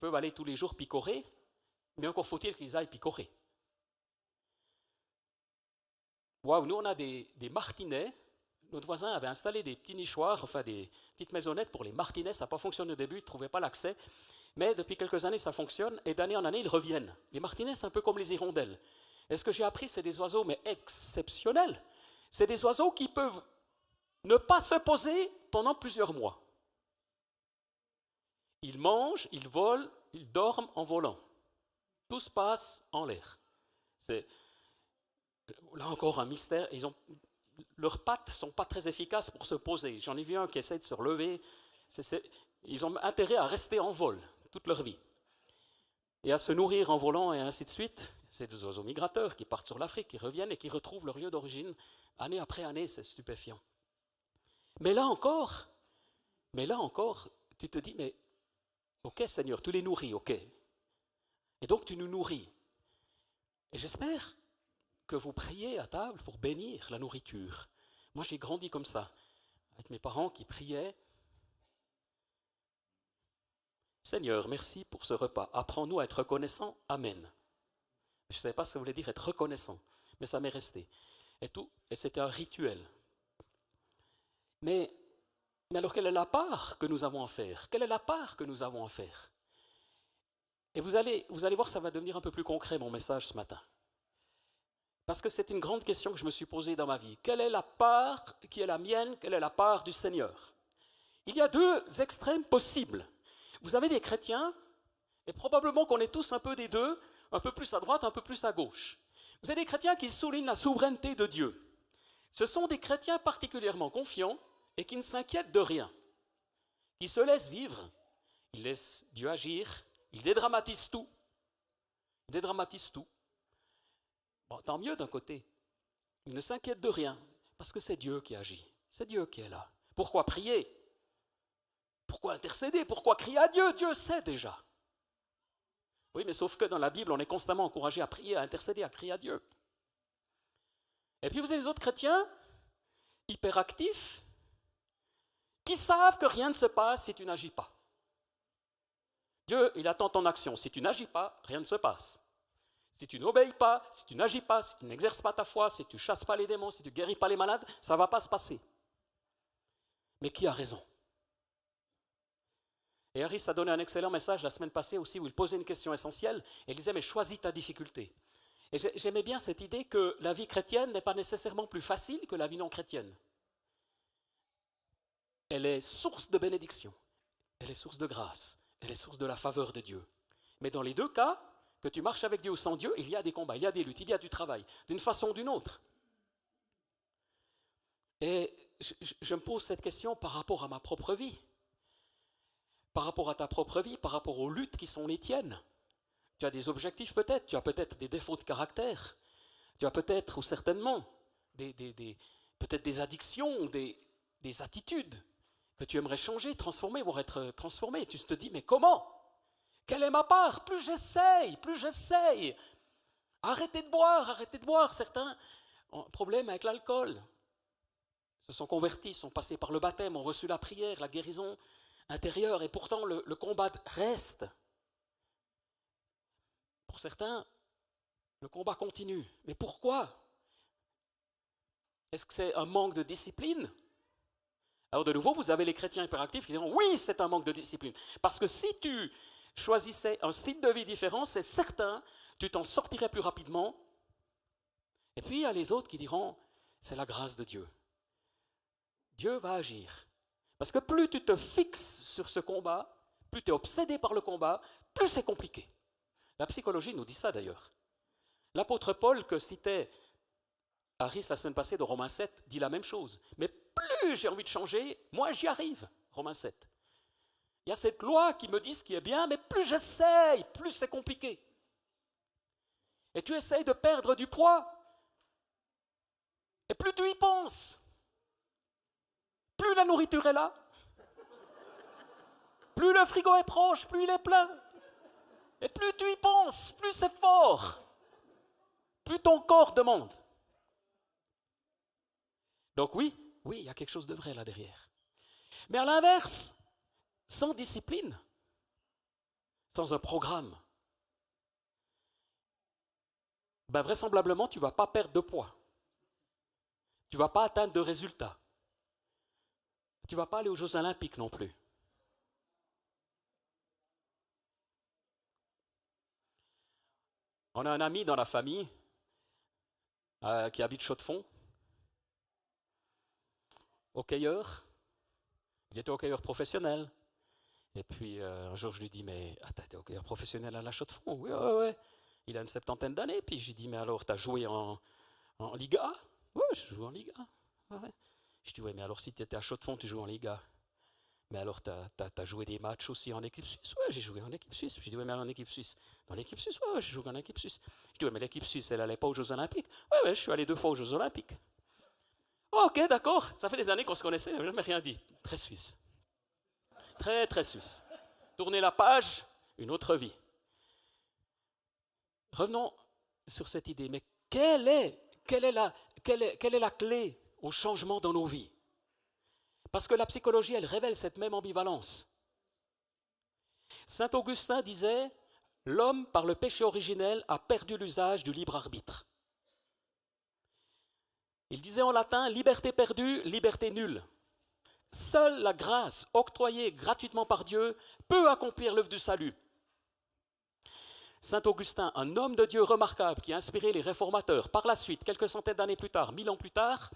peuvent aller tous les jours picorer, mais encore faut-il qu'ils aillent picorer. Waouh, nous on a des martinets. Notre voisin avait installé des petits nichoirs, enfin des petites maisonnettes pour les martinets. Ça n'a pas fonctionné au début, il ne trouvait pas l'accès. Mais depuis quelques années, ça fonctionne, et d'année en année, ils reviennent. Les martinets, c'est un peu comme les hirondelles. Et ce que j'ai appris, c'est des oiseaux, mais exceptionnels. C'est des oiseaux qui peuvent ne pas se poser pendant plusieurs mois. Ils mangent, ils volent, ils dorment en volant. Tout se passe en l'air. C'est là encore un mystère. Leurs pattes ne sont pas très efficaces pour se poser. J'en ai vu un qui essaie de se relever. Ils ont intérêt à rester en vol toute leur vie. Et à se nourrir en volant et ainsi de suite. C'est des oiseaux migrateurs qui partent sur l'Afrique, qui reviennent et qui retrouvent leur lieu d'origine année après année. C'est stupéfiant. Mais là encore, tu te dis, mais ok Seigneur, tu les nourris, ok. Et donc tu nous nourris. Et j'espère que vous priez à table pour bénir la nourriture. Moi j'ai grandi comme ça, avec mes parents qui priaient. Seigneur, merci pour ce repas. Apprends-nous à être reconnaissants. Amen. Je ne savais pas ce que ça voulait dire être reconnaissant, mais ça m'est resté. Et c'était un rituel. Mais alors, quelle est la part que nous avons à faire? Quelle est la part que nous avons à faire? Et vous allez voir, ça va devenir un peu plus concret, mon message ce matin. Parce que c'est une grande question que je me suis posée dans ma vie. Quelle est la part qui est la mienne? Quelle est la part du Seigneur? Il y a deux extrêmes possibles. Vous avez des chrétiens, et probablement qu'on est tous un peu des deux, un peu plus à droite, un peu plus à gauche. Vous avez des chrétiens qui soulignent la souveraineté de Dieu. Ce sont des chrétiens particulièrement confiants et qui ne s'inquiètent de rien, qui se laissent vivre, ils laissent Dieu agir, ils dédramatisent tout. Ils dédramatisent tout. Bon, tant mieux d'un côté. Ils ne s'inquiètent de rien, parce que c'est Dieu qui agit, c'est Dieu qui est là. Pourquoi prier? Pourquoi intercéder? Pourquoi crier à Dieu? Dieu sait déjà. Oui, mais sauf que dans la Bible, on est constamment encouragé à prier, à intercéder, à crier à Dieu. Et puis vous avez les autres chrétiens, hyperactifs, qui savent que rien ne se passe si tu n'agis pas. Dieu, il attend ton action. Si tu n'agis pas, rien ne se passe. Si tu n'obéis pas, si tu n'agis pas, si tu n'exerces pas ta foi, si tu ne chasses pas les démons, si tu ne guéris pas les malades, ça ne va pas se passer. Mais qui a raison? Et Harris a donné un excellent message la semaine passée aussi où il posait une question essentielle et il disait mais choisis ta difficulté. Et j'aimais bien cette idée que la vie chrétienne n'est pas nécessairement plus facile que la vie non chrétienne. Elle est source de bénédiction, elle est source de grâce, elle est source de la faveur de Dieu. Mais dans les deux cas, que tu marches avec Dieu ou sans Dieu, il y a des combats, il y a des luttes, il y a du travail, d'une façon ou d'une autre. Et je me pose cette question par rapport à ma propre vie, par rapport à ta propre vie, par rapport aux luttes qui sont les tiennes. Tu as des objectifs peut-être, tu as peut-être des défauts de caractère, tu as peut-être ou certainement peut-être des addictions, des attitudes que tu aimerais changer, transformer, voire être transformé. Tu te dis, mais comment? Quelle est ma part? Plus j'essaye. Arrêtez de boire. Certains ont un problème avec l'alcool. Se sont convertis, sont passés par le baptême, ont reçu la prière, la guérison intérieure, et pourtant le combat reste. Pour certains, le combat continue. Mais pourquoi? Est-ce que c'est un manque de discipline? Alors de nouveau, vous avez les chrétiens hyperactifs qui diront oui, c'est un manque de discipline. Parce que si tu choisissais un style de vie différent, c'est certain, tu t'en sortirais plus rapidement. Et puis il y a les autres qui diront c'est la grâce de Dieu. Dieu va agir. Parce que plus tu te fixes sur ce combat, plus tu es obsédé par le combat, plus c'est compliqué. La psychologie nous dit ça d'ailleurs. L'apôtre Paul, que citait Harris la semaine passée de Romains 7, dit la même chose. Mais plus j'ai envie de changer, moins j'y arrive. Romains 7. Il y a cette loi qui me dit ce qui est bien, mais plus j'essaye, plus c'est compliqué. Et tu essayes de perdre du poids, et plus tu y penses, plus la nourriture est là, plus le frigo est proche, plus il est plein. Et plus tu y penses, plus c'est fort, plus ton corps demande. Donc oui, il y a quelque chose de vrai là derrière. Mais à l'inverse, sans discipline, sans un programme, ben vraisemblablement, tu ne vas pas perdre de poids. Tu ne vas pas atteindre de résultats. Tu ne vas pas aller aux Jeux Olympiques non plus. On a un ami dans la famille qui habite Chaux-de-Fonds, hockeyeur. Il était hockeyeur professionnel. Et puis un jour, je lui dis, mais attends, t'es hockeyeur professionnel à la Chaux-de-Fonds? Oui, ouais. Il a une septantaine d'années. Puis je lui dis, mais alors, t'as joué en Liga? Oui, je joue en Liga. Ouais. Je dis, oui, mais alors si tu étais à Chaux-de-Fonds, tu joues en Liga. Mais alors, t'as joué des matchs aussi en équipe suisse? Oui, j'ai joué en équipe suisse. Je dis, oui, mais en équipe suisse? Dans l'équipe suisse? Oui, j'ai joué en équipe suisse. Je dis, oui, mais l'équipe suisse, elle n'allait pas aux Jeux Olympiques? Oui, je suis allé 2 fois aux Jeux Olympiques. Oh, ok, d'accord. Ça fait des années qu'on se connaissait, mais je n'ai jamais rien dit. Très suisse. Très, très suisse. Tourner la page, une autre vie. Revenons sur cette idée. Mais quelle est la clé au changement dans nos vies? Parce que la psychologie, elle révèle cette même ambivalence. Saint Augustin disait, l'homme, par le péché originel, a perdu l'usage du libre arbitre. Il disait en latin, liberté perdue, liberté nulle. Seule la grâce octroyée gratuitement par Dieu peut accomplir l'œuvre du salut. Saint Augustin, un homme de Dieu remarquable qui a inspiré les réformateurs, par la suite, quelques centaines d'années plus tard, 1000 ans plus tard,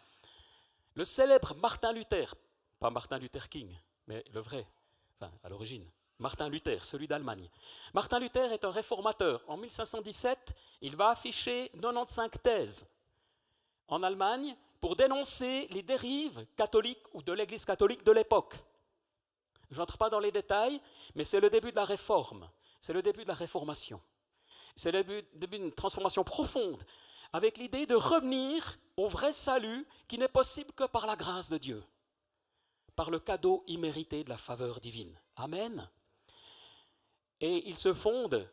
le célèbre Martin Luther, pas Martin Luther King, mais le vrai, enfin à l'origine, Martin Luther, celui d'Allemagne. Martin Luther est un réformateur. En 1517, il va afficher 95 thèses en Allemagne pour dénoncer les dérives catholiques ou de l'Église catholique de l'époque. Je n'entre pas dans les détails, mais c'est le début de la réforme, c'est le début de la réformation. C'est le début d'une transformation profonde, avec l'idée de revenir au vrai salut qui n'est possible que par la grâce de Dieu, par le cadeau immérité de la faveur divine. Amen. Et il se fonde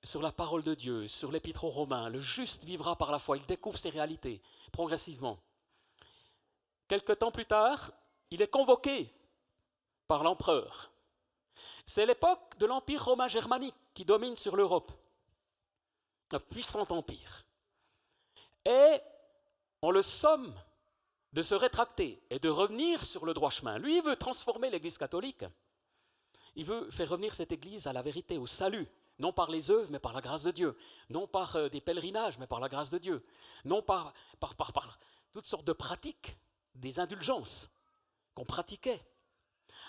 sur la parole de Dieu, sur l'épître aux Romains. Le juste vivra par la foi. Il découvre ces réalités progressivement. Quelque temps plus tard, il est convoqué par l'empereur. C'est l'époque de l'Empire romain germanique qui domine sur l'Europe. Un puissant empire. Et on le somme de se rétracter et de revenir sur le droit chemin. Lui, il veut transformer l'Église catholique. Il veut faire revenir cette Église à la vérité, au salut, non par les œuvres, mais par la grâce de Dieu, non par des pèlerinages, mais par la grâce de Dieu, non par toutes sortes de pratiques, des indulgences qu'on pratiquait.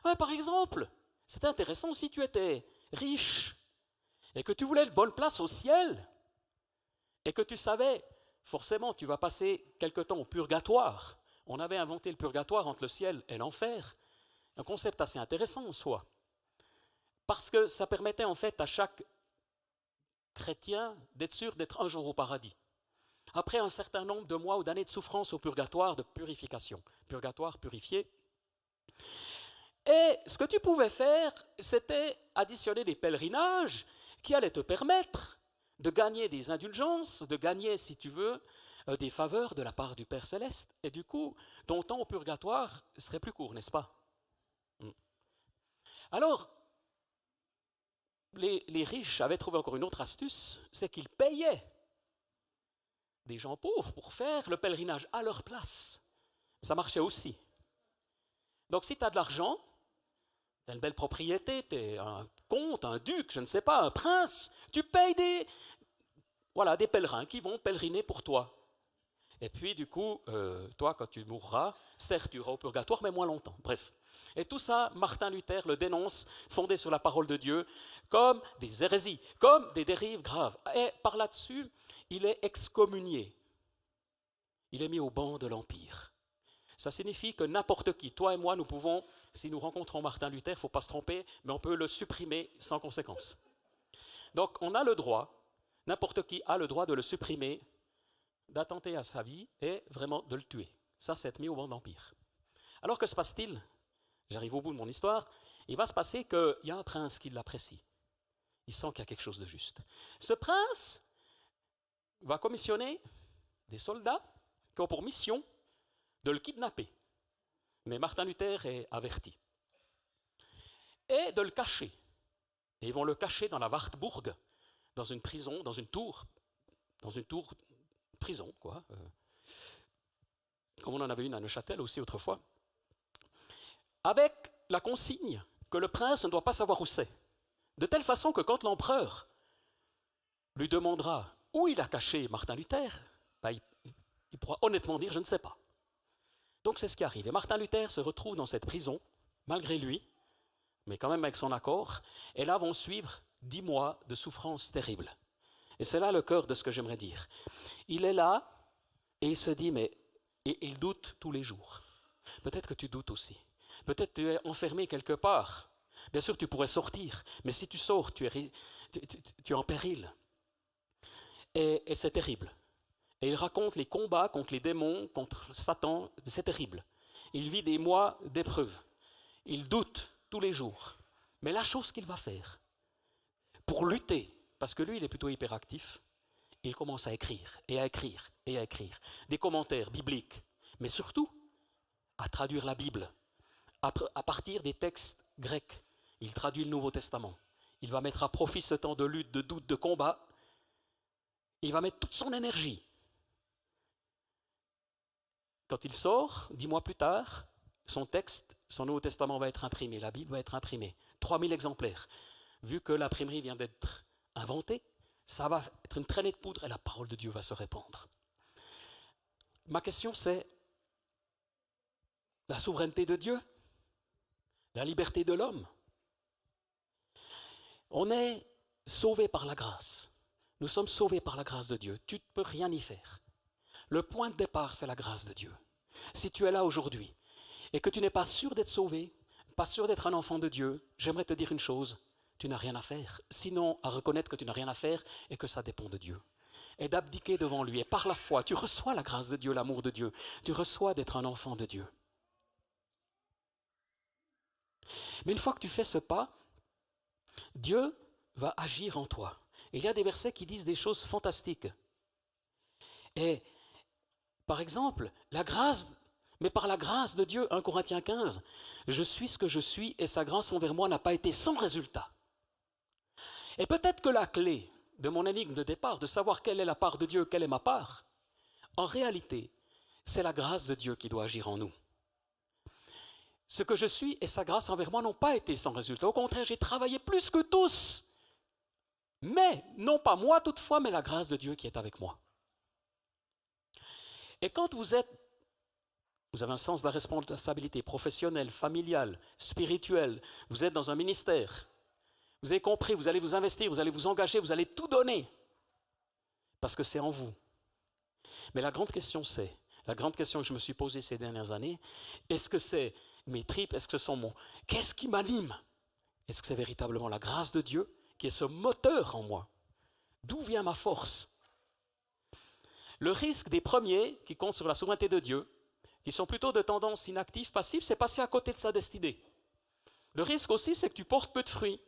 Ouais, par exemple, c'était intéressant si tu étais riche et que tu voulais une bonne place au ciel et que tu savais, forcément, tu vas passer quelque temps au purgatoire. On avait inventé le purgatoire entre le ciel et l'enfer. Un concept assez intéressant en soi. Parce que ça permettait en fait à chaque chrétien d'être sûr d'être un jour au paradis. Après un certain nombre de mois ou d'années de souffrance au purgatoire, de purification. Purgatoire, purifié. Et ce que tu pouvais faire, c'était additionner des pèlerinages qui allaient te permettre de gagner des indulgences, de gagner, si tu veux, des faveurs de la part du Père Céleste. Et du coup, ton temps au purgatoire serait plus court, n'est-ce pas? Alors, les riches avaient trouvé encore une autre astuce, c'est qu'ils payaient des gens pauvres pour faire le pèlerinage à leur place. Ça marchait aussi. Donc si tu as de l'argent, tu as une belle propriété, tu es un comte, un duc, je ne sais pas, un prince, tu payes des pèlerins qui vont pèleriner pour toi. Et puis du coup, toi quand tu mourras, certes tu iras au purgatoire, mais moins longtemps. Bref. Et tout ça, Martin Luther le dénonce, fondé sur la parole de Dieu, comme des hérésies, comme des dérives graves. Et par là-dessus, il est excommunié. Il est mis au banc de l'Empire. Ça signifie que n'importe qui, toi et moi, nous pouvons, si nous rencontrons Martin Luther, il ne faut pas se tromper, mais on peut le supprimer sans conséquence. Donc on a le droit, n'importe qui a le droit de le supprimer, d'attenter à sa vie et vraiment de le tuer. Ça, c'est être mis au banc de l'Empire. Alors que se passe-t-il? J'arrive au bout de mon histoire. Il va se passer qu'il y a un prince qui l'apprécie. Il sent qu'il y a quelque chose de juste. Ce prince va commissionner des soldats qui ont pour mission de le kidnapper. Mais Martin Luther est averti. Et de le cacher. et ils vont le cacher dans la Wartburg, dans une prison, dans une tour prison, quoi. Comme on en avait une à Neuchâtel aussi autrefois, avec la consigne que le prince ne doit pas savoir où c'est. De telle façon que quand l'empereur lui demandera où il a caché Martin Luther, il pourra honnêtement dire « je ne sais pas ». Donc c'est ce qui arrive. Et Martin Luther se retrouve dans cette prison, malgré lui, mais quand même avec son accord, et là vont suivre 10 mois de souffrance terrible. Et c'est là le cœur de ce que j'aimerais dire. Il est là, et il se dit, et il doute tous les jours. Peut-être que tu doutes aussi. Peut-être que tu es enfermé quelque part. Bien sûr, tu pourrais sortir, mais si tu sors, tu es en péril. Et c'est terrible. Et il raconte les combats contre les démons, contre Satan, c'est terrible. Il vit des mois d'épreuve. Il doute tous les jours. Mais la chose qu'il va faire, pour lutter, parce que lui, il est plutôt hyperactif, il commence à écrire, et à écrire, et à écrire. Des commentaires bibliques, mais surtout à traduire la Bible, à partir des textes grecs. Il traduit le Nouveau Testament. Il va mettre à profit ce temps de lutte, de doute, de combat. Il va mettre toute son énergie. Quand il sort, 10 mois plus tard, son texte, son Nouveau Testament va être imprimé, la Bible va être imprimée. 3000 exemplaires. Vu que l'imprimerie vient d'être inventée, ça va être une traînée de poudre et la parole de Dieu va se répandre. Ma question c'est, la souveraineté de Dieu, la liberté de l'homme. On est sauvé par la grâce. Nous sommes sauvés par la grâce de Dieu. Tu ne peux rien y faire. Le point de départ, c'est la grâce de Dieu. Si tu es là aujourd'hui et que tu n'es pas sûr d'être sauvé, pas sûr d'être un enfant de Dieu, j'aimerais te dire une chose, tu n'as rien à faire. Sinon, à reconnaître que tu n'as rien à faire et que ça dépend de Dieu. Et d'abdiquer devant lui. Et par la foi, tu reçois la grâce de Dieu, l'amour de Dieu. Tu reçois d'être un enfant de Dieu. Mais une fois que tu fais ce pas, Dieu va agir en toi. Et il y a des versets qui disent des choses fantastiques. Et par exemple, mais par la grâce de Dieu, 1 Corinthiens 15, je suis ce que je suis et sa grâce envers moi n'a pas été sans résultat. Et peut-être que la clé de mon énigme de départ, de savoir quelle est la part de Dieu, quelle est ma part, en réalité, c'est la grâce de Dieu qui doit agir en nous. Ce que je suis et sa grâce envers moi n'ont pas été sans résultat. Au contraire, j'ai travaillé plus que tous. Mais, non pas moi toutefois, mais la grâce de Dieu qui est avec moi. Et quand vous avez un sens de la responsabilité professionnelle, familiale, spirituelle, vous êtes dans un ministère, vous avez compris, vous allez vous investir, vous allez vous engager, vous allez tout donner, parce que c'est en vous. Mais la grande question que je me suis posée ces dernières années, est-ce que c'est mes tripes, est-ce que ce sont qu'est-ce qui m'anime? Est-ce que c'est véritablement la grâce de Dieu qui est ce moteur en moi? D'où vient ma force? Le risque des premiers qui comptent sur la souveraineté de Dieu, qui sont plutôt de tendance inactive, passive, c'est passer à côté de sa destinée. Le risque aussi, c'est que tu portes peu de fruits.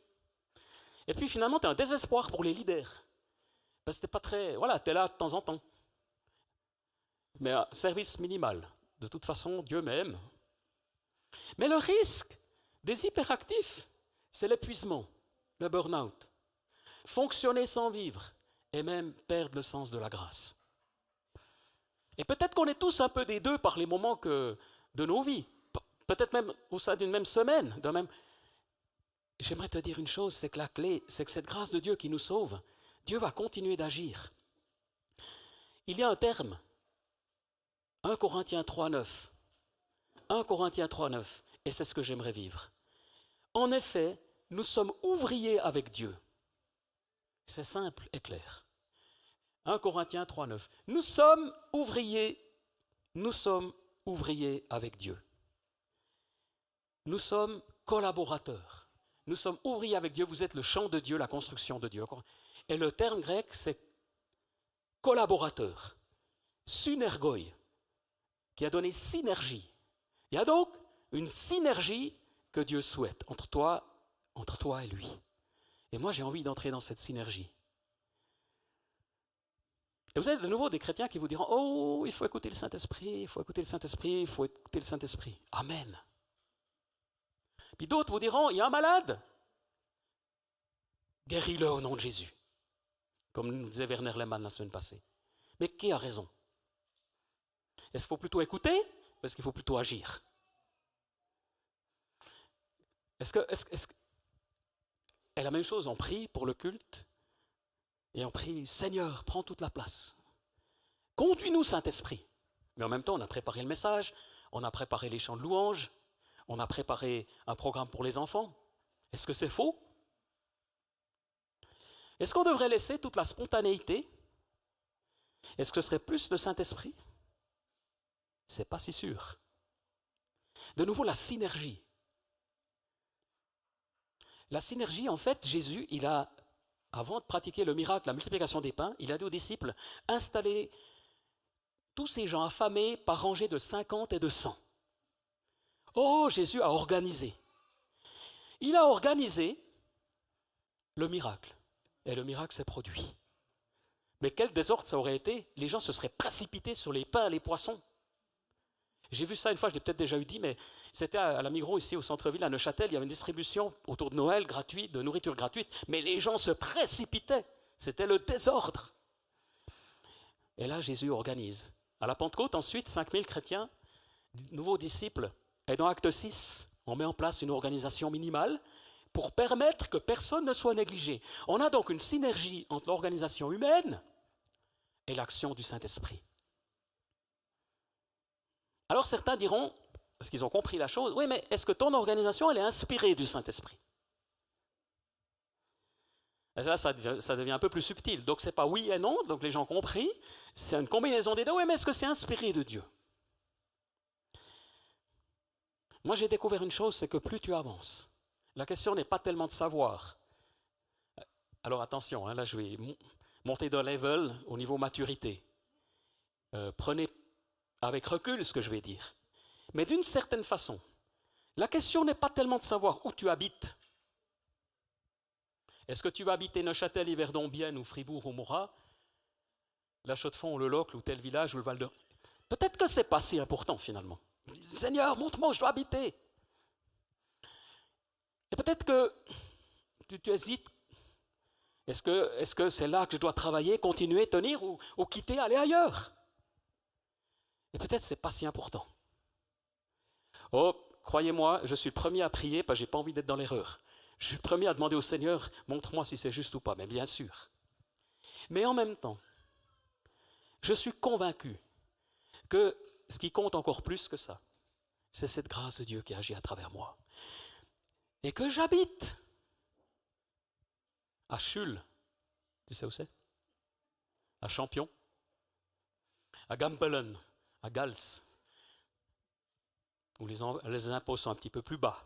Et puis finalement, tu as un désespoir pour les leaders. Parce que tu n'es pas très... Voilà, tu es là de temps en temps. Mais un service minimal. De toute façon, Dieu m'aime. Mais le risque des hyperactifs, c'est l'épuisement, le burn-out. Fonctionner sans vivre et même perdre le sens de la grâce. Et peut-être qu'on est tous un peu des deux par les moments de nos vies. Peut-être même au sein d'une même semaine. J'aimerais te dire une chose, c'est que la clé, c'est que cette grâce de Dieu qui nous sauve, Dieu va continuer d'agir. Il y a un terme, 1 Corinthiens 3,9. 1 Corinthiens 3,9, et c'est ce que j'aimerais vivre. En effet, nous sommes ouvriers avec Dieu. C'est simple et clair. 1 Corinthiens 3,9. Nous sommes ouvriers avec Dieu. Nous sommes collaborateurs. Nous sommes ouvriers avec Dieu. Vous êtes le champ de Dieu, la construction de Dieu. Et le terme grec, c'est collaborateur. Synergoi, qui a donné synergie. Il y a donc une synergie que Dieu souhaite entre toi et lui. Et moi, j'ai envie d'entrer dans cette synergie. Et vous avez de nouveau des chrétiens qui vous diront « Oh, il faut écouter le Saint-Esprit, il faut écouter le Saint-Esprit, il faut écouter le Saint-Esprit. » Amen. Puis d'autres vous diront « Il y a un malade. Guéris-le au nom de Jésus. Comme nous disait Werner Lehmann la semaine passée. Mais qui a raison? Est-ce qu'il faut plutôt écouter ou est-ce qu'il faut plutôt agir? Et la même chose, on prie pour le culte et on prie, Seigneur, prends toute la place. Conduis-nous, Saint-Esprit. Mais en même temps, on a préparé le message, on a préparé les chants de louange, on a préparé un programme pour les enfants. Est-ce que c'est faux? Est-ce qu'on devrait laisser toute la spontanéité? Est-ce que ce serait plus le Saint-Esprit? C'est pas si sûr. De nouveau, la synergie. La synergie, en fait, Jésus, avant de pratiquer le miracle, la multiplication des pains, il a dit aux disciples, installez tous ces gens affamés par rangées de 50 et de 100. Oh, Jésus a organisé. Il a organisé le miracle. Et le miracle s'est produit. Mais quel désordre ça aurait été? Les gens se seraient précipités sur les pains et les poissons. J'ai vu ça une fois, je l'ai peut-être déjà dit, mais c'était à la Migros, ici au centre-ville, à Neuchâtel, il y avait une distribution autour de Noël gratuite, de nourriture gratuite, mais les gens se précipitaient. C'était le désordre. Et là, Jésus organise. À la Pentecôte, ensuite, 5000 chrétiens, nouveaux disciples. Et dans Acte 6, on met en place une organisation minimale pour permettre que personne ne soit négligé. On a donc une synergie entre l'organisation humaine et l'action du Saint-Esprit. Alors certains diront, parce qu'ils ont compris la chose, oui, mais est-ce que ton organisation, elle est inspirée du Saint-Esprit? Et là, ça devient un peu plus subtil. Donc, ce n'est pas oui et non, donc les gens ont compris. C'est une combinaison des deux. Oui, mais est-ce que c'est inspiré de Dieu? Moi, j'ai découvert une chose, c'est que plus tu avances, la question n'est pas tellement de savoir. Alors, attention, là, je vais monter d'un level au niveau maturité. Prenez avec recul ce que je vais dire. Mais d'une certaine façon, la question n'est pas tellement de savoir où tu habites. Est-ce que tu vas habiter Neuchâtel, Yverdon, Bienne ou Fribourg ou Morat, La Chaux-de-Fonds ou le Locle ou tel village ou le Val de... Peut-être que ce n'est pas si important finalement. Seigneur, montre-moi où je dois habiter. Et peut-être que tu hésites. Est-ce que c'est là que je dois travailler, continuer, tenir ou quitter, aller ailleurs? Et peut-être que ce n'est pas si important. Oh, croyez-moi, je suis le premier à prier parce que je n'ai pas envie d'être dans l'erreur. Je suis le premier à demander au Seigneur, montre-moi si c'est juste ou pas, mais bien sûr. Mais en même temps, je suis convaincu que ce qui compte encore plus que ça, c'est cette grâce de Dieu qui agit à travers moi. Et que j'habite à Chul, tu sais où c'est? À Champion, à Gampelen, à Gals, où les impôts sont un petit peu plus bas.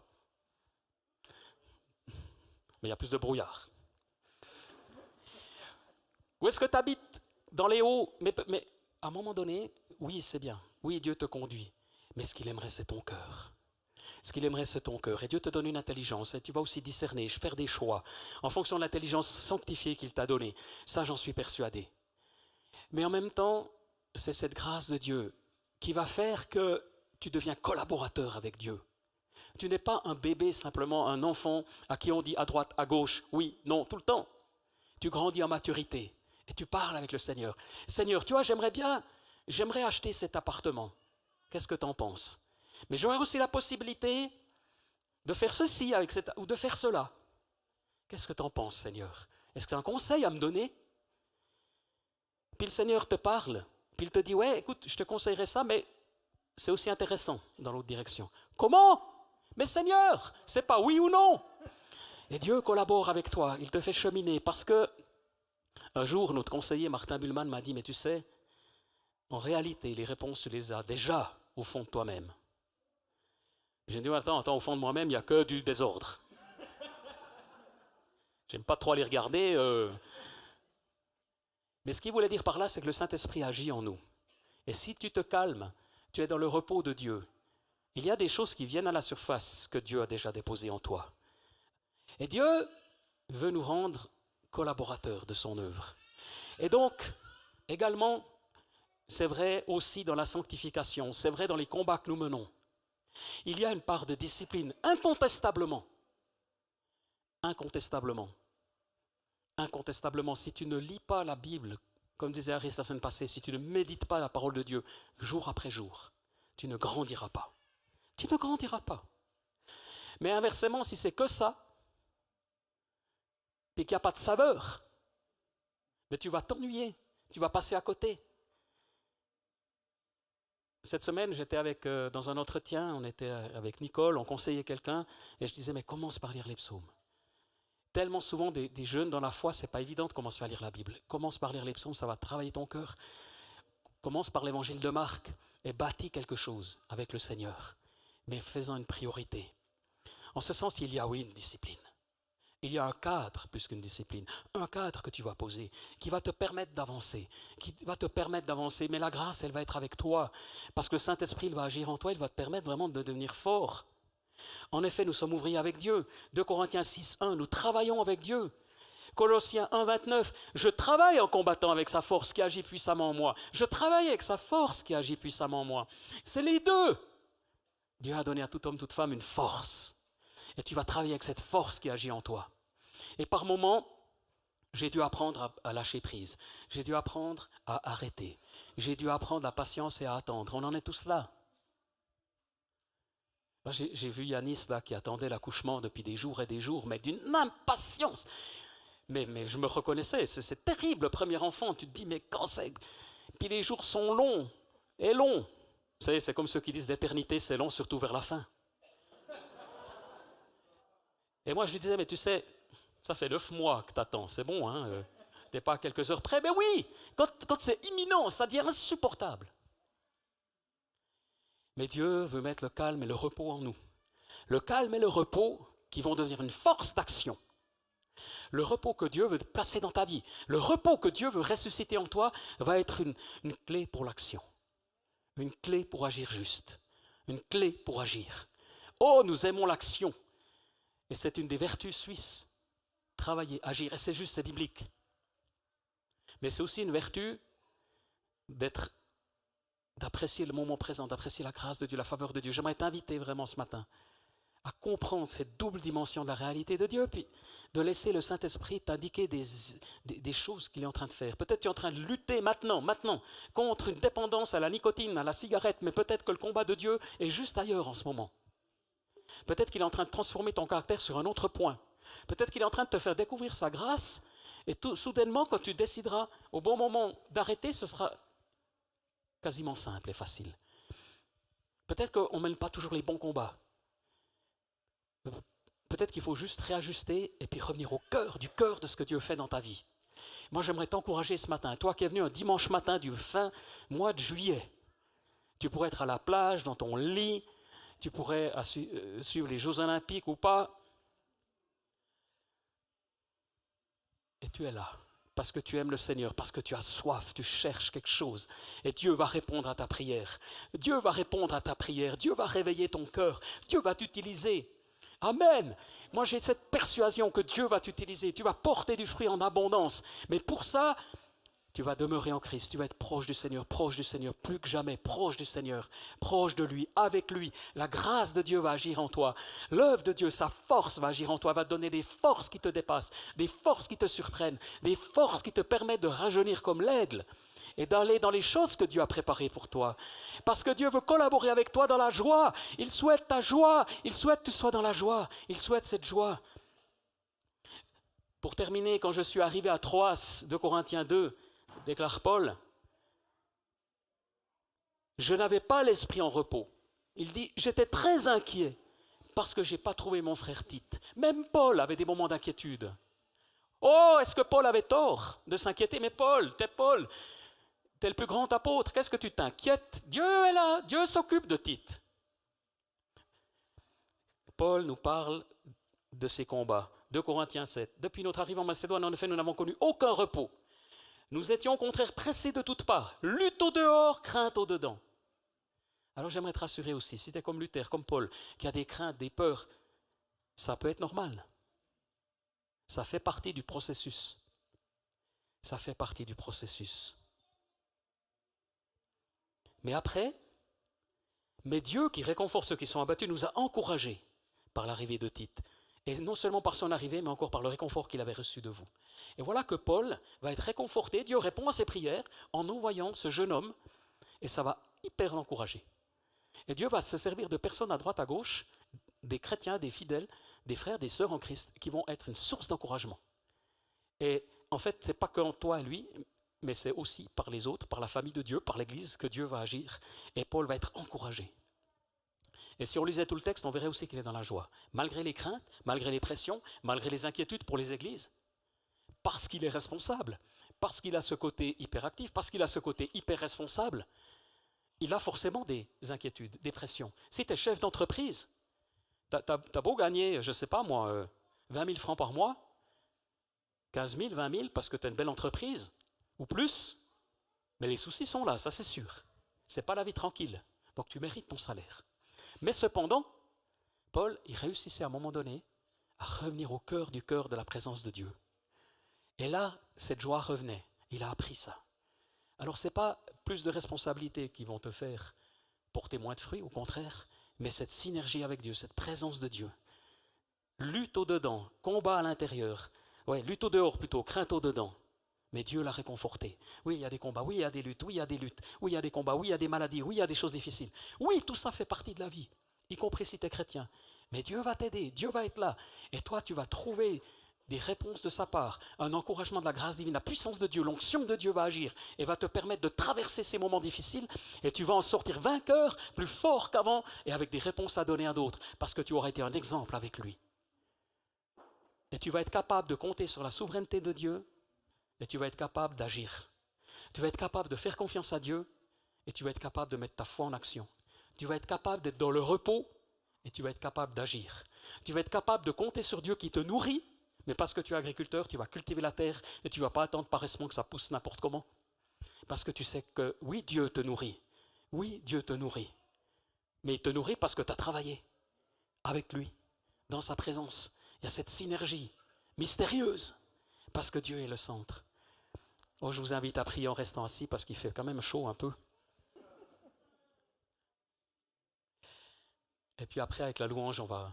Mais il y a plus de brouillard. Où est-ce que tu habites? Dans les hauts, mais à un moment donné, oui, c'est bien. Oui, Dieu te conduit. Mais ce qu'il aimerait, c'est ton cœur. Ce qu'il aimerait, c'est ton cœur. Et Dieu te donne une intelligence. Et tu vas aussi discerner, faire des choix en fonction de l'intelligence sanctifiée qu'il t'a donnée. Ça, j'en suis persuadé. Mais en même temps, c'est cette grâce de Dieu qui va faire que tu deviens collaborateur avec Dieu. Tu n'es pas un bébé, simplement un enfant à qui on dit à droite, à gauche, oui, non, tout le temps. Tu grandis en maturité et tu parles avec le Seigneur. Seigneur, tu vois, j'aimerais acheter cet appartement. Qu'est-ce que tu en penses? Mais j'aurais aussi la possibilité de faire ceci avec ou de faire cela. Qu'est-ce que tu en penses, Seigneur? Est-ce que tu as un conseil à me donner? Puis le Seigneur te parle, puis il te dit, ouais, écoute, je te conseillerais ça, mais c'est aussi intéressant dans l'autre direction. Comment? Mais Seigneur, c'est pas oui ou non. Et Dieu collabore avec toi, il te fait cheminer, parce que un jour, notre conseiller Martin Bullman m'a dit, mais tu sais, en réalité, les réponses, tu les as déjà au fond de toi-même. J'ai dit, attends, au fond de moi-même, il n'y a que du désordre. J'aime pas trop aller regarder. Mais ce qu'il voulait dire par là, c'est que le Saint-Esprit agit en nous. Et si tu te calmes, tu es dans le repos de Dieu. Il y a des choses qui viennent à la surface que Dieu a déjà déposées en toi. Et Dieu veut nous rendre collaborateurs de son œuvre. Et donc, également, c'est vrai aussi dans la sanctification, c'est vrai dans les combats que nous menons. Il y a une part de discipline, incontestablement. Incontestablement. incontestablement, si tu ne lis pas la Bible, comme disait Harris la semaine passée, si tu ne médites pas la parole de Dieu jour après jour, tu ne grandiras pas. Tu ne grandiras pas. Mais inversement, si c'est que ça, et qu'il n'y a pas de saveur, mais tu vas t'ennuyer, tu vas passer à côté. Cette semaine, j'étais dans un entretien, on était avec Nicole, on conseillait quelqu'un, et je disais, mais commence par lire les psaumes. Tellement souvent, des jeunes dans la foi, c'est pas évident de commencer à lire la Bible. Commence par lire les psaumes, ça va travailler ton cœur. Commence par l'évangile de Marc et bâtis quelque chose avec le Seigneur, mais fais-en une priorité. En ce sens, il y a oui une discipline. Il y a un cadre plus qu'une discipline, un cadre que tu vas poser, qui va te permettre d'avancer, mais la grâce, elle va être avec toi, parce que le Saint-Esprit, il va agir en toi, il va te permettre vraiment de devenir fort. En effet, nous sommes ouvriers avec Dieu. 2 Corinthiens 6, 1, nous travaillons avec Dieu. Colossiens 1, 29, je travaille en combattant avec sa force qui agit puissamment en moi. Je travaille avec sa force qui agit puissamment en moi. C'est les deux. Dieu a donné à tout homme, toute femme une force. Et tu vas travailler avec cette force qui agit en toi. Et par moments, j'ai dû apprendre à lâcher prise. J'ai dû apprendre à arrêter. J'ai dû apprendre la patience et à attendre. On en est tous là. J'ai vu Yanis là qui attendait l'accouchement depuis des jours et des jours, mais d'une impatience. Mais je me reconnaissais, c'est terrible, le premier enfant. Tu te dis, mais quand c'est... Puis les jours sont longs et longs. Vous savez, c'est comme ceux qui disent l'éternité, c'est long, surtout vers la fin. Et moi, je lui disais, mais tu sais, ça fait 9 mois que tu attends, c'est bon, hein, t'es pas à quelques heures près. Mais oui, quand c'est imminent, ça devient insupportable. Mais Dieu veut mettre le calme et le repos en nous. Le calme et le repos qui vont devenir une force d'action. Le repos que Dieu veut placer dans ta vie, le repos que Dieu veut ressusciter en toi, va être une clé pour l'action. Une clé pour agir juste. Une clé pour agir. Oh, nous aimons l'action. Et c'est une des vertus suisses. Travailler, agir. Et c'est juste, c'est biblique. Mais c'est aussi une vertu d'apprécier le moment présent, d'apprécier la grâce de Dieu, la faveur de Dieu. J'aimerais t'inviter vraiment ce matin à comprendre cette double dimension de la réalité de Dieu, puis de laisser le Saint-Esprit t'indiquer des choses qu'il est en train de faire. Peut-être tu es en train de lutter maintenant, contre une dépendance à la nicotine, à la cigarette, mais peut-être que le combat de Dieu est juste ailleurs en ce moment. Peut-être qu'il est en train de transformer ton caractère sur un autre point. Peut-être qu'il est en train de te faire découvrir sa grâce, et soudainement, quand tu décideras au bon moment d'arrêter, ce sera quasiment simple et facile. Peut-être qu'on ne mène pas toujours les bons combats. Peut-être qu'il faut juste réajuster et puis revenir au cœur de ce que Dieu fait dans ta vie. Moi, j'aimerais t'encourager ce matin. Toi qui es venu un dimanche matin du fin mois de juillet, tu pourrais être à la plage, dans ton lit, tu pourrais suivre les Jeux Olympiques ou pas. Et tu es là, parce que tu aimes le Seigneur, parce que tu as soif, tu cherches quelque chose. Et Dieu va répondre à ta prière. Dieu va répondre à ta prière. Dieu va réveiller ton cœur. Dieu va t'utiliser. Amen. Moi, j'ai cette persuasion que Dieu va t'utiliser. Tu vas porter du fruit en abondance. Mais pour ça, tu vas demeurer en Christ. Tu vas être proche du Seigneur, plus que jamais, proche du Seigneur, proche de lui, avec lui. La grâce de Dieu va agir en toi. L'œuvre de Dieu, sa force va agir en toi, va te donner des forces qui te dépassent, des forces qui te surprennent, des forces qui te permettent de rajeunir comme l'aigle et d'aller dans les choses que Dieu a préparées pour toi. Parce que Dieu veut collaborer avec toi dans la joie. Il souhaite ta joie. Il souhaite que tu sois dans la joie. Il souhaite cette joie. Pour terminer, quand je suis arrivé à Troas, 2 Corinthiens 2, déclare Paul, je n'avais pas l'esprit en repos. Il dit, j'étais très inquiet parce que je n'ai pas trouvé mon frère Tite. Même Paul avait des moments d'inquiétude. Oh, est-ce que Paul avait tort de s'inquiéter? Mais Paul, t'es le plus grand apôtre, qu'est-ce que tu t'inquiètes? Dieu est là, Dieu s'occupe de Tite. Paul nous parle de ses combats. 2 Corinthiens 7. Depuis notre arrivée en Macédoine, en effet, nous n'avons connu aucun repos. Nous étions au contraire pressés de toutes parts. Lutte au dehors, crainte au dedans. Alors j'aimerais te rassurer aussi, si tu es comme Luther, comme Paul, qui a des craintes, des peurs, ça peut être normal. Ça fait partie du processus. Ça fait partie du processus. Mais Dieu qui réconforte ceux qui sont abattus nous a encouragés par l'arrivée de Tite. Et non seulement par son arrivée, mais encore par le réconfort qu'il avait reçu de vous. Et voilà que Paul va être réconforté. Dieu répond à ses prières en envoyant ce jeune homme, et ça va hyper l'encourager. Et Dieu va se servir de personnes à droite, à gauche, des chrétiens, des fidèles, des frères, des sœurs en Christ, qui vont être une source d'encouragement. Et en fait, ce n'est pas qu'en toi et lui, mais c'est aussi par les autres, par la famille de Dieu, par l'Église, que Dieu va agir. Et Paul va être encouragé. Et si on lisait tout le texte, on verrait aussi qu'il est dans la joie. Malgré les craintes, malgré les pressions, malgré les inquiétudes pour les églises, parce qu'il est responsable, parce qu'il a ce côté hyperactif, parce qu'il a ce côté hyper responsable, il a forcément des inquiétudes, des pressions. Si tu es chef d'entreprise, tu as beau gagner, je ne sais pas moi, 20 000 francs par mois, 15 000, 20 000, parce que tu as une belle entreprise, ou plus, mais les soucis sont là, ça c'est sûr. Ce n'est pas la vie tranquille, donc tu mérites ton salaire. Mais cependant, Paul, il réussissait à un moment donné à revenir au cœur du cœur de la présence de Dieu. Et là, cette joie revenait. Il a appris ça. Alors, ce n'est pas plus de responsabilités qui vont te faire porter moins de fruits, au contraire, mais cette synergie avec Dieu, cette présence de Dieu. Lutte au-dedans, combat à l'intérieur. Ouais, lutte au-dehors plutôt, crainte au-dedans. Mais Dieu l'a réconforté. Oui, il y a des combats, oui, il y a des luttes, oui, il y a des luttes, oui, il y a des combats, oui, il y a des maladies, oui, il y a des choses difficiles. Oui, tout ça fait partie de la vie, y compris si tu es chrétien. Mais Dieu va t'aider, Dieu va être là. Et toi, tu vas trouver des réponses de sa part, un encouragement de la grâce divine, la puissance de Dieu, l'onction de Dieu va agir et va te permettre de traverser ces moments difficiles et tu vas en sortir vainqueur, plus fort qu'avant et avec des réponses à donner à d'autres parce que tu auras été un exemple avec lui. Et tu vas être capable de compter sur la souveraineté de Dieu et tu vas être capable d'agir. Tu vas être capable de faire confiance à Dieu et tu vas être capable de mettre ta foi en action. Tu vas être capable d'être dans le repos et tu vas être capable d'agir. Tu vas être capable de compter sur Dieu qui te nourrit, mais parce que tu es agriculteur, tu vas cultiver la terre et tu ne vas pas attendre paressement que ça pousse n'importe comment. Parce que tu sais que oui, Dieu te nourrit. Oui, Dieu te nourrit. Mais il te nourrit parce que tu as travaillé avec lui, dans sa présence. Il y a cette synergie mystérieuse parce que Dieu est le centre. Oh, je vous invite à prier en restant assis parce qu'il fait quand même chaud un peu. Et puis après, avec la louange, on va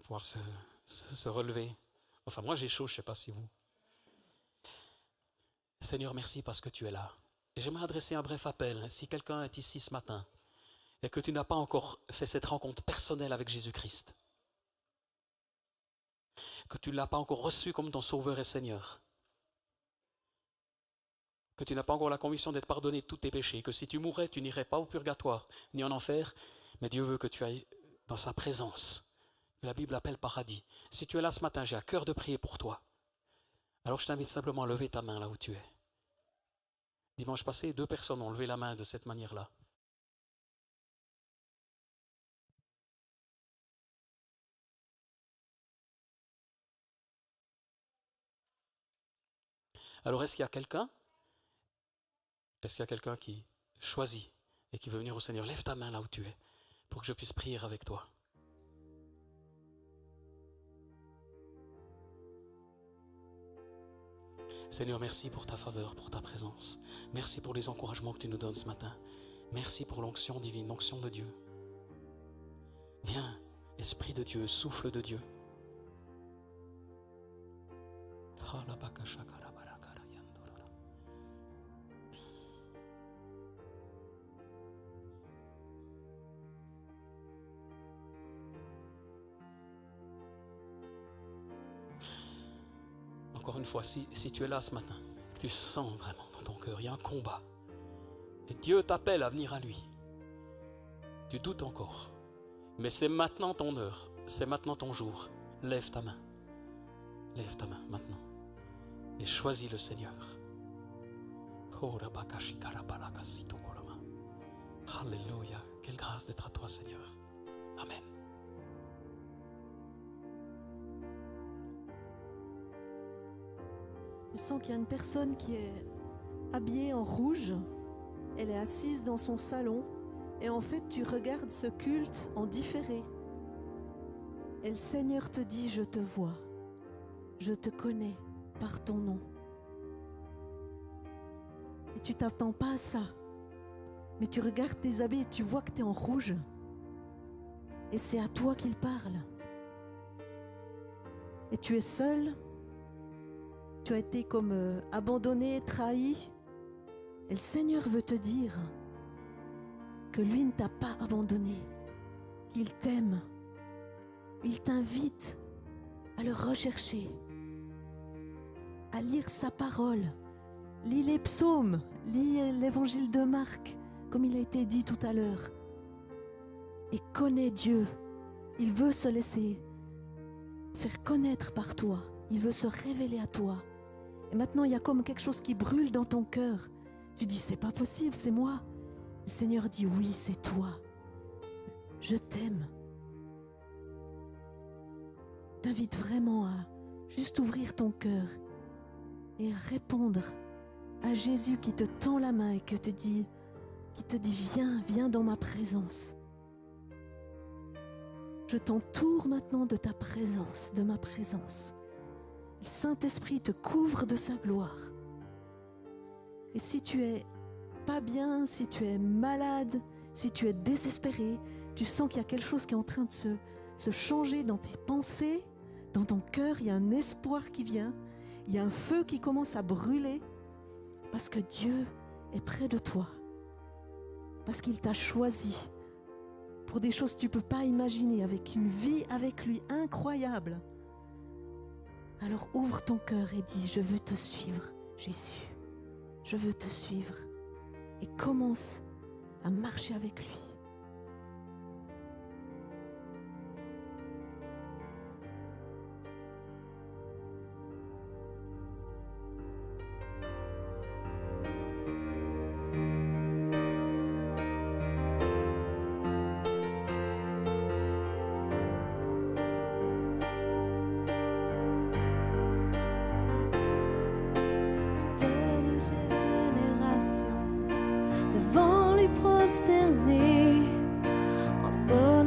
pouvoir se relever. Enfin, moi j'ai chaud, je ne sais pas si vous. Seigneur, merci parce que tu es là. Et j'aimerais adresser un bref appel. Si quelqu'un est ici ce matin et que tu n'as pas encore fait cette rencontre personnelle avec Jésus-Christ, que tu ne l'as pas encore reçu comme ton Sauveur et Seigneur, que tu n'as pas encore la conviction d'être pardonné de tous tes péchés, que si tu mourais, tu n'irais pas au purgatoire, ni en enfer, mais Dieu veut que tu ailles dans sa présence, que la Bible appelle paradis. Si tu es là ce matin, j'ai à cœur de prier pour toi. Alors je t'invite simplement à lever ta main là où tu es. Dimanche passé, 2 personnes ont levé la main de cette manière-là. Alors est-ce qu'il y a quelqu'un qui choisit et qui veut venir au Seigneur? Lève ta main là où tu es pour que je puisse prier avec toi. Seigneur, merci pour ta faveur, pour ta présence. Merci pour les encouragements que tu nous donnes ce matin. Merci pour l'onction divine, l'onction de Dieu. Viens, Esprit de Dieu, souffle de Dieu. Encore une fois, si tu es là ce matin, et que tu sens vraiment dans ton cœur, il y a un combat, et Dieu t'appelle à venir à lui, tu doutes encore, mais c'est maintenant ton heure, c'est maintenant ton jour. Lève ta main maintenant, et choisis le Seigneur. Alléluia, quelle grâce d'être à toi, Seigneur. Amen. Je sens qu'il y a une personne qui est habillée en rouge. Elle est assise dans son salon. Et en fait, tu regardes ce culte en différé. Et le Seigneur te dit, je te vois. Je te connais par ton nom. Et tu t'attends pas à ça. Mais tu regardes tes habits et tu vois que tu es en rouge. Et c'est à toi qu'il parle. et tu es seul, tu as été comme abandonné, trahi, et le Seigneur veut te dire que lui ne t'a pas abandonné, qu'il t'aime. Il t'invite à le rechercher, à lire sa parole. Lis les psaumes, lis l'évangile de Marc, comme il a été dit tout à l'heure. Et connais Dieu. Il veut se laisser faire connaître par toi. Il veut se révéler à toi. Et maintenant, il y a comme quelque chose qui brûle dans ton cœur. Tu dis, c'est pas possible, c'est moi. Le Seigneur dit, oui, c'est toi. Je t'aime. Je t'invite vraiment à juste ouvrir ton cœur et à répondre à Jésus qui te tend la main et qui te dit, viens dans ma présence. Je t'entoure maintenant de ta présence, de ma présence. Le Saint-Esprit te couvre de sa gloire. Et si tu es pas bien, si tu es malade, si tu es désespéré, tu sens qu'il y a quelque chose qui est en train de se changer dans tes pensées, dans ton cœur, il y a un espoir qui vient, il y a un feu qui commence à brûler, parce que Dieu est près de toi, parce qu'il t'a choisi pour des choses que tu ne peux pas imaginer, avec une vie avec lui incroyable. Alors ouvre ton cœur et dis, je veux te suivre, Jésus. Je veux te suivre. Et commence à marcher avec lui.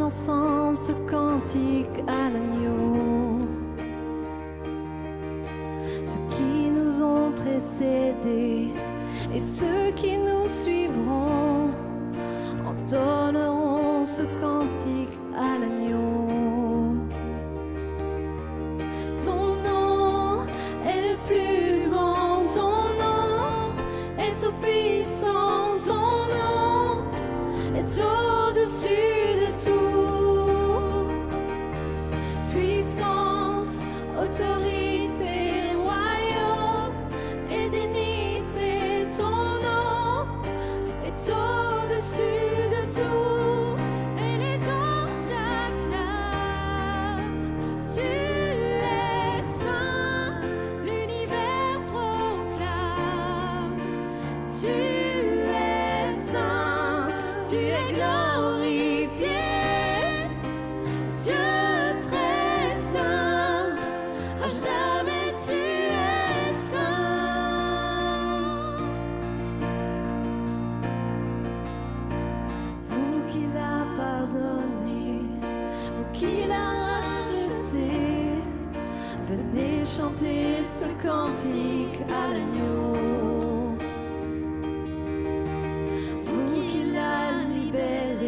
Ensemble ce cantique à l'agneau. Ceux qui nous ont précédés et ceux qui nous suivront entonnèront ce cantique à l'agneau. Ton nom est le plus grand, ton nom est tout puissant, ton nom est au-dessus de tout. Puissance, autorité, royaume et dignité, ton nom est au-dessus de tout. Et les anges acclament, tu es saint, l'univers proclame, tu es saint, tu es glorifié. Dieu très saint, à jamais tu es saint. Vous qui l'a pardonné, vous qui l'a racheté, venez chanter ce cantique à l'agneau. Vous qui l'a libéré,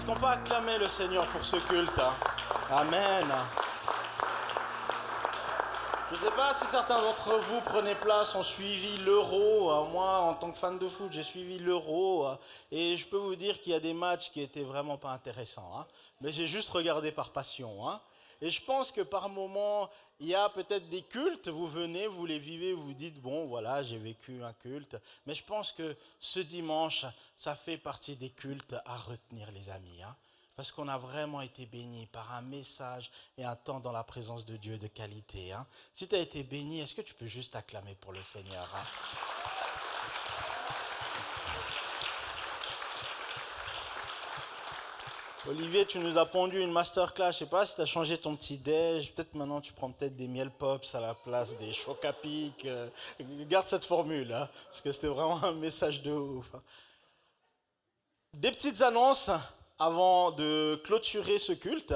qu'on peut acclamer le Seigneur pour ce culte? Hein? Amen. Je ne sais pas si certains d'entre vous prenez place, ont suivi l'Euro. Moi, en tant que fan de foot, j'ai suivi l'Euro. Et je peux vous dire qu'il y a des matchs qui étaient vraiment pas intéressants. Hein. Mais j'ai juste regardé par passion. Hein. Et je pense que par moment, il y a peut-être des cultes. Vous venez, vous les vivez, vous dites, bon, voilà, j'ai vécu un culte. Mais je pense que ce dimanche, ça fait partie des cultes à retenir, les amis. Hein. Parce qu'on a vraiment été bénis par un message et un temps dans la présence de Dieu de qualité. Hein. Si tu as été béni, est-ce que tu peux juste acclamer pour le Seigneur? Hein? Olivier, tu nous as pondu une masterclass. Je ne sais pas si tu as changé ton petit déj. Peut-être maintenant tu prends peut-être des miel pops à la place des chocs à pic. Garde cette formule, hein, parce que c'était vraiment un message de ouf. Hein. Des petites annonces. Avant de clôturer ce culte,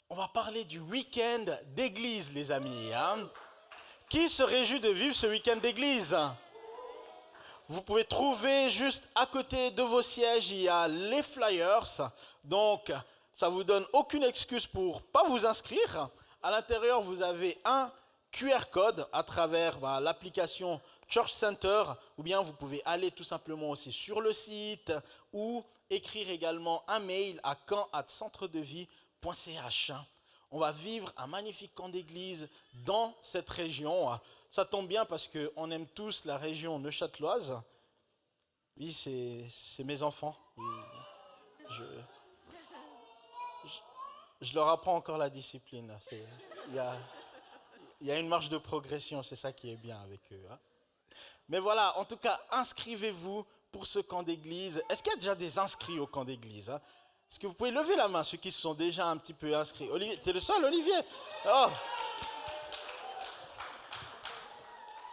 on va parler du week-end d'église, les amis. Hein. Qui se réjouit de vivre ce week-end d'église? Vous pouvez trouver juste à côté de vos sièges, il y a les flyers. Donc, ça ne vous donne aucune excuse pour ne pas vous inscrire. À l'intérieur, vous avez un QR code à travers l'application Church Center, ou bien vous pouvez aller tout simplement aussi sur le site ou écrire également un mail à camp@centredevie.ch. On va vivre un magnifique camp d'église dans cette région. Ça tombe bien parce qu'on aime tous la région neuchâteloise. Oui, c'est mes enfants. Je leur apprends encore la discipline. Il y a une marge de progression, c'est ça qui est bien avec eux. Hein. Mais voilà, en tout cas, inscrivez-vous pour ce camp d'église. Est-ce qu'il y a déjà des inscrits au camp d'église? Hein? Est-ce que vous pouvez lever la main, ceux qui se sont déjà un petit peu inscrits? Olivier, t'es le seul, Olivier? Oh.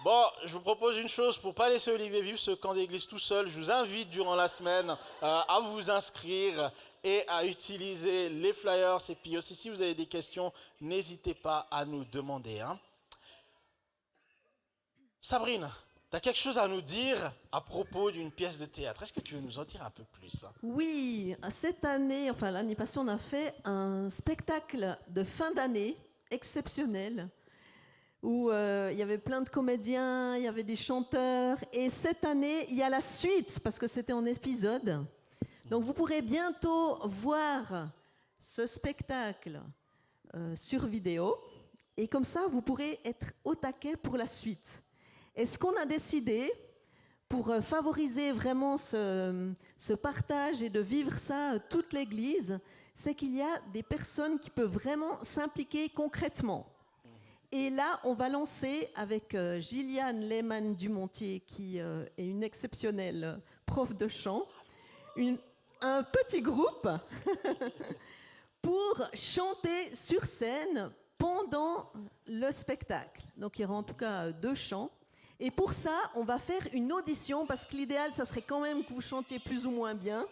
Bon, je vous propose une chose, pour ne pas laisser Olivier vivre ce camp d'église tout seul, je vous invite durant la semaine à vous inscrire et à utiliser les flyers. Et puis aussi, si vous avez des questions, n'hésitez pas à nous demander. Hein. Sabrine, tu as quelque chose à nous dire à propos d'une pièce de théâtre. Est-ce que tu veux nous en dire un peu plus? Oui, cette année, enfin l'année passée, on a fait un spectacle de fin d'année exceptionnel où il y avait plein de comédiens, il y avait des chanteurs. Et cette année, il y a la suite parce que c'était en épisode. Donc vous pourrez bientôt voir ce spectacle sur vidéo. Et comme ça, vous pourrez être au taquet pour la suite. Et ce qu'on a décidé, pour favoriser vraiment ce partage et de vivre ça toute l'Église, c'est qu'il y a des personnes qui peuvent vraiment s'impliquer concrètement. Et là, on va lancer avec Gilliane Lehmann-Dumontier, qui est une exceptionnelle prof de chant, un petit groupe pour chanter sur scène pendant le spectacle. Donc il y aura en tout cas 2 chants. Et pour ça, on va faire une audition, parce que l'idéal, ça serait quand même que vous chantiez plus ou moins bien,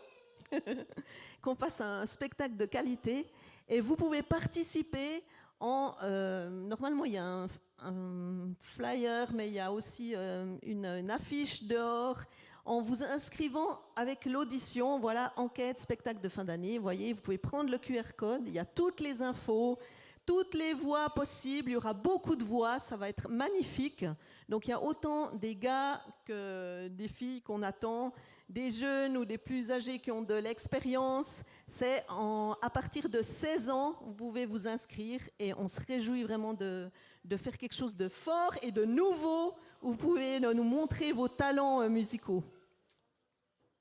qu'on fasse un spectacle de qualité. Et vous pouvez participer normalement, il y a un flyer, mais il y a aussi une affiche dehors. En vous inscrivant avec l'audition, voilà, enquête, spectacle de fin d'année. Vous voyez, vous pouvez prendre le QR code, il y a toutes les infos, toutes les voix possibles, il y aura beaucoup de voix, ça va être magnifique. Donc il y a autant des gars que des filles qu'on attend, des jeunes ou des plus âgés qui ont de l'expérience. C'est à partir de 16 ans, vous pouvez vous inscrire et on se réjouit vraiment de faire quelque chose de fort et de nouveau où vous pouvez nous montrer vos talents musicaux.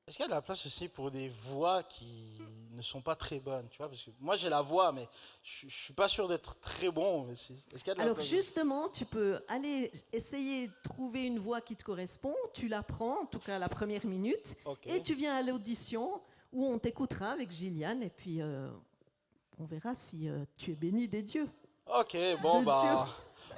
Est-ce qu'il y a de la place aussi pour des voix qui ne sont pas très bonnes, tu vois? Parce que moi j'ai la voix, mais je ne suis pas sûr d'être très bon. Est-ce qu'il y a de la Alors place justement, tu peux aller essayer de trouver une voix qui te correspond, tu la prends, en tout cas la première minute, Okay. et tu viens à l'audition où on t'écoutera avec Gilliane, et puis on verra si tu es béni des dieux. Ok, bon, De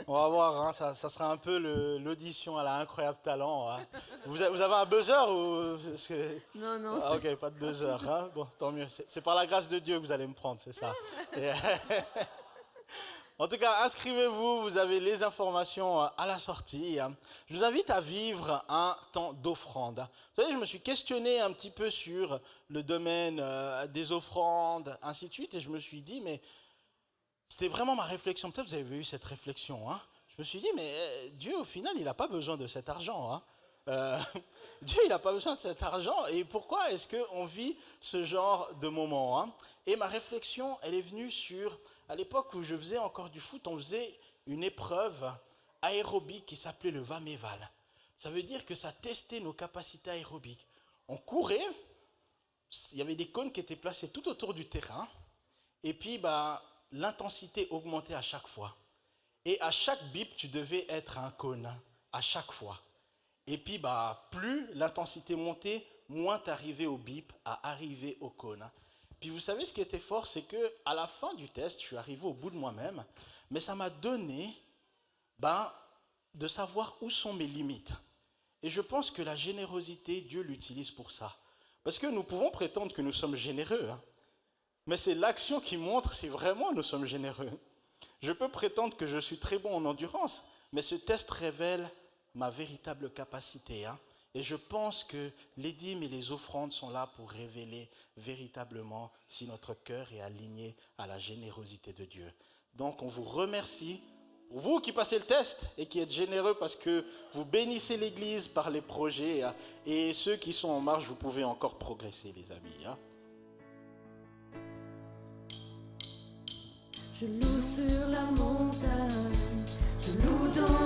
on va voir, hein, ça sera un peu l'audition à la incroyable talent. Hein. Vous avez un buzzer ou... Parce que... Non, Ah, ok, pas de buzzer. Hein. Bon, tant mieux. C'est par la grâce de Dieu que vous allez me prendre, c'est ça. Et... En tout cas, inscrivez-vous, vous avez les informations à la sortie. Je vous invite à vivre un temps d'offrande. Vous savez, je me suis questionné un petit peu sur le domaine des offrandes, ainsi de suite, et je me suis dit, mais c'était vraiment ma réflexion. Peut-être que vous avez eu cette réflexion. Je me suis dit, mais Dieu, au final, il n'a pas besoin de cet argent. Dieu, il n'a pas besoin de cet argent. Et pourquoi est-ce qu'on vit ce genre de moment Et ma réflexion, elle est venue sur, à l'époque où je faisais encore du foot, on faisait une épreuve aérobique qui s'appelait le va-et-val. Ça veut dire que ça testait nos capacités aérobiques. On courait, il y avait des cônes qui étaient placés tout autour du terrain, et puis l'intensité augmentait à chaque fois. Et à chaque bip, tu devais être un cône, à chaque fois. Et puis, plus l'intensité montait, moins tu arrivais au bip, à arriver au cône. Puis vous savez, ce qui était fort, c'est qu'à la fin du test, je suis arrivé au bout de moi-même, mais ça m'a donné de savoir où sont mes limites. Et je pense que la générosité, Dieu l'utilise pour ça. Parce que nous pouvons prétendre que nous sommes généreux, mais c'est l'action qui montre si vraiment nous sommes généreux. Je peux prétendre que je suis très bon en endurance, mais ce test révèle ma véritable capacité. Et je pense que les dîmes et les offrandes sont là pour révéler véritablement si notre cœur est aligné à la générosité de Dieu. Donc on vous remercie, pour vous qui passez le test et qui êtes généreux parce que vous bénissez l'Église par les projets. Et ceux qui sont en marche, vous pouvez encore progresser, les amis. Je loue sur la montagne, je loue dans